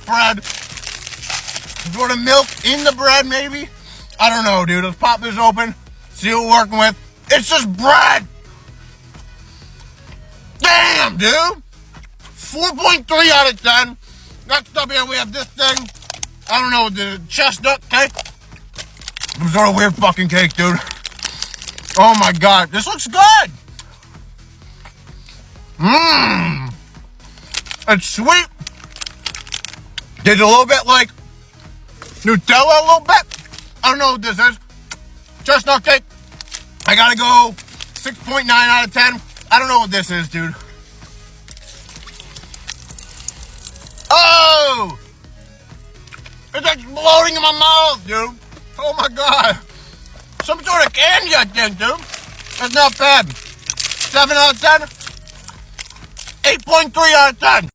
bread. Sort of milk in the bread, maybe? I don't know, dude. Let's pop this open. See what we're working with. It's just bread! Damn, dude! 4.3 out of 10. Next up here, we have this thing. I don't know, the chestnut cake. Some sort of weird fucking cake, dude. Oh my god, this looks good! Mmm! It's sweet. It's a little bit like Nutella, a little bit. I don't know what this is. Chestnut cake. I gotta go 6.9 out of 10. I don't know what this is, dude. Oh! It's exploding in my mouth, dude. Oh my god. Some sort of candy, I think, dude. That's not bad. 7 out of 10. 8.3 out of 10.